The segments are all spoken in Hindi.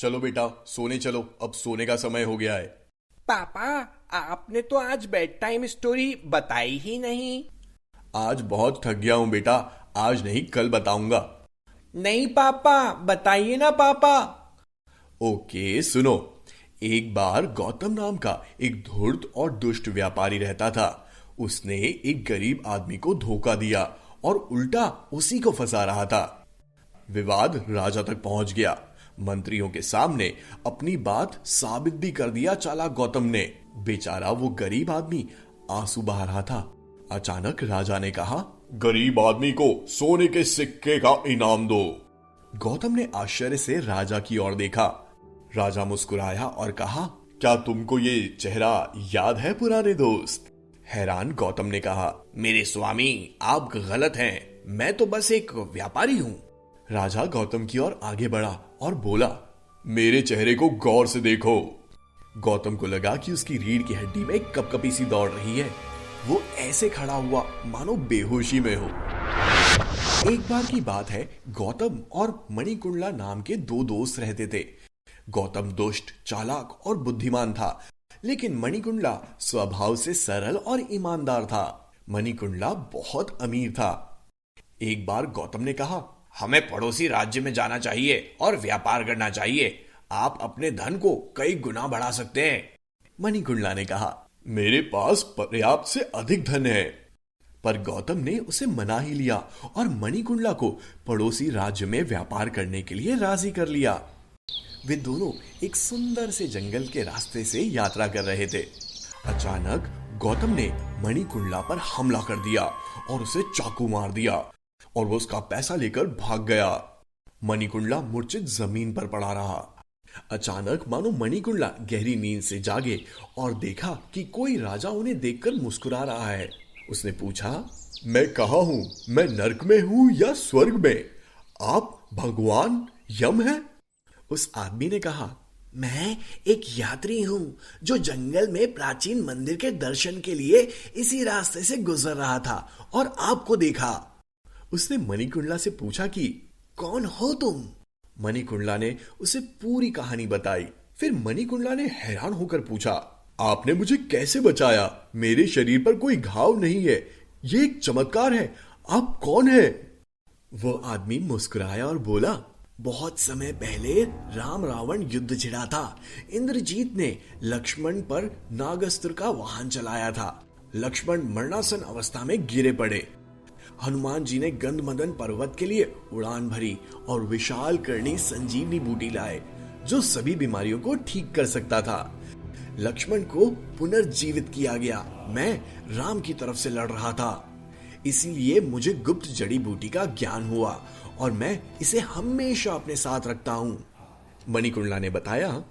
चलो बेटा सोने चलो, अब सोने का समय हो गया है। पापा, आपने तो आज बेड टाइम स्टोरी बताई ही नहीं। आज बहुत थक गया हूं बेटा, आज नहीं कल बताऊंगा। नहीं पापा, बताइए ना पापा। ओके सुनो। एक बार गौतम नाम का एक धूर्त और दुष्ट व्यापारी रहता था। उसने एक गरीब आदमी को धोखा दिया और उल्टा उसी को फंसा रहा था। विवाद राजा तक पहुंच गया। मंत्रियों के सामने अपनी बात साबित भी कर दिया चालाक गौतम ने। बेचारा वो गरीब आदमी आंसू बहा रहा था। अचानक राजा ने कहा, गरीब आदमी को सोने के सिक्के का इनाम दो। गौतम ने आश्चर्य से राजा की ओर देखा। राजा मुस्कुराया और कहा, क्या तुमको ये चेहरा याद है पुराने दोस्त? हैरान गौतम ने कहा, मेरे स्वामी आप गलत हैं, मैं तो बस एक व्यापारी हूं। राजा गौतम की ओर आगे बढ़ा और बोला, मेरे चेहरे को गौर से देखो। गौतम को लगा कि उसकी रीढ़ की हड्डी में कपकपी सी दौड़ रही है। वो ऐसे खड़ा हुआ मानो बेहोशी में हो। एक बार की बात है, गौतम और मणिकुंडला नाम के दो दोस्त रहते थे। गौतम दुष्ट, चालाक और बुद्धिमान था, लेकिन मणिकुंडला स्वभाव से सरल और ईमानदार था। मणिकुंडला बहुत अमीर था। एक बार गौतम ने कहा, हमें पड़ोसी राज्य में जाना चाहिए और व्यापार करना चाहिए। आप अपने धन को कई गुना बढ़ा सकते हैं। मणिकुंडला ने कहा, मेरे पास पर्याप्त से अधिक धन है। पर गौतम ने उसे मना ही लिया और मणिकुंडला को पड़ोसी राज्य में व्यापार करने के लिए राजी कर लिया। वे दोनों एक सुंदर से जंगल के रास्ते से यात्रा कर रहे थे। अचानक गौतम ने मणिकुंडला पर हमला कर दिया और उसे चाकू मार दिया और वो उसका पैसा लेकर भाग गया। मणिकुंडला मूर्छित जमीन पर पड़ा रहा। अचानक मानो मणिकुंडला गहरी नींद से जागे और देखा कि कोई राजा उन्हें देखकर मुस्कुरा रहा है। उसने पूछा, मैं कहाँ हूं? मैं नर्क में हूं या स्वर्ग में? आप भगवान यम हैं? उस आदमी ने कहा, मैं एक यात्री हूं जो जंगल में प्राचीन मंदिर के दर्शन के लिए इसी रास्ते से गुजर रहा था और आपको देखा। उसने मणिकुंडला से पूछा कि कौन हो तुम? मणिकुंडला ने उसे पूरी कहानी बताई। फिर मणिकुंडला ने हैरान होकर पूछा, आपने मुझे कैसे बचाया? मेरे शरीर पर कोई घाव नहीं है, ये एक चमत्कार है। आप कौन है? वो आदमी मुस्कुराया और बोला, बहुत समय पहले राम रावण युद्ध छिड़ा था। इंद्रजीत ने लक्ष्मण पर नागस्त्र का वाहन चलाया था। लक्ष्मण मरणासन अवस्था में गिरे पड़े। हनुमान जी ने गंधमदन पर्वत के लिए उड़ान भरी और विशाल कर्णी संजीवनी बूटी लाए जो सभी बीमारियों को ठीक कर सकता था। लक्ष्मण को पुनर्जीवित किया गया। मैं राम की तरफ से लड़ रहा था, इसीलिए मुझे गुप्त जड़ी बूटी का ज्ञान हुआ और मैं इसे हमेशा अपने साथ रखता हूं। मणिकुंडला ने बताया,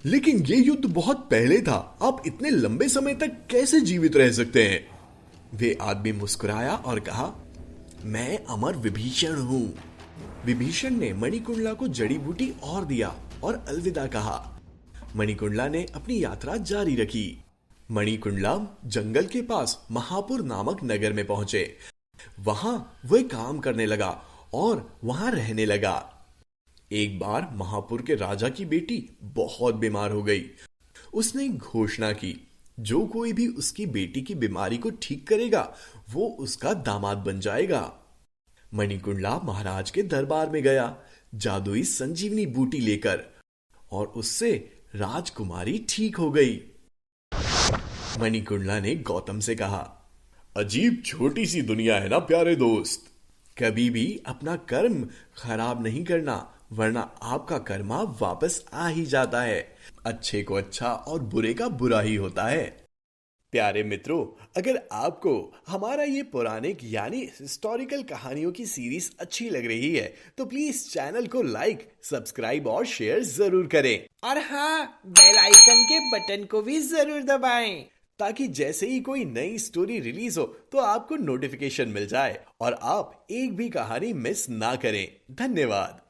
लेकिन ये युद्ध बहुत पहले था, आप इतने लंबे समय तक कैसे जीवित रह सकते हैं? वे आदमी मुस्कुराया और कहा, मैं अमर विभीषण हूं। विभीषण ने मणिकुंडला को जड़ी बूटी और दिया और अलविदा कहा। मणिकुंडला ने अपनी यात्रा जारी रखी। मणिकुंडला जंगल के पास महापुर नामक नगर में पहुंचे। वहां वह काम करने लगा और वहां रहने लगा। एक बार महापुर के राजा की बेटी बहुत बीमार हो गई। उसने घोषणा की, जो कोई भी उसकी बेटी की बीमारी को ठीक करेगा वो उसका दामाद बन जाएगा। मणिकुंडला महाराज के दरबार में गया जादुई संजीवनी बूटी लेकर और उससे राजकुमारी ठीक हो गई। मणिकुंडला ने गौतम से कहा, अजीब छोटी सी दुनिया है ना प्यारे दोस्त। कभी भी अपना कर्म खराब नहीं करना, वरना आपका कर्मा वापस आ ही जाता है। अच्छे को अच्छा और बुरे का बुरा ही होता है। प्यारे मित्रों, अगर आपको हमारा ये पौराणिक यानी हिस्टोरिकल कहानियों की सीरीज अच्छी लग रही है तो प्लीज चैनल को लाइक, सब्सक्राइब और शेयर जरूर करें। और हाँ, बेल आइकन के बटन को भी जरूर दबाएं ताकि जैसे ही कोई नई स्टोरी रिलीज हो तो आपको नोटिफिकेशन मिल जाए और आप एक भी कहानी मिस ना करें। धन्यवाद।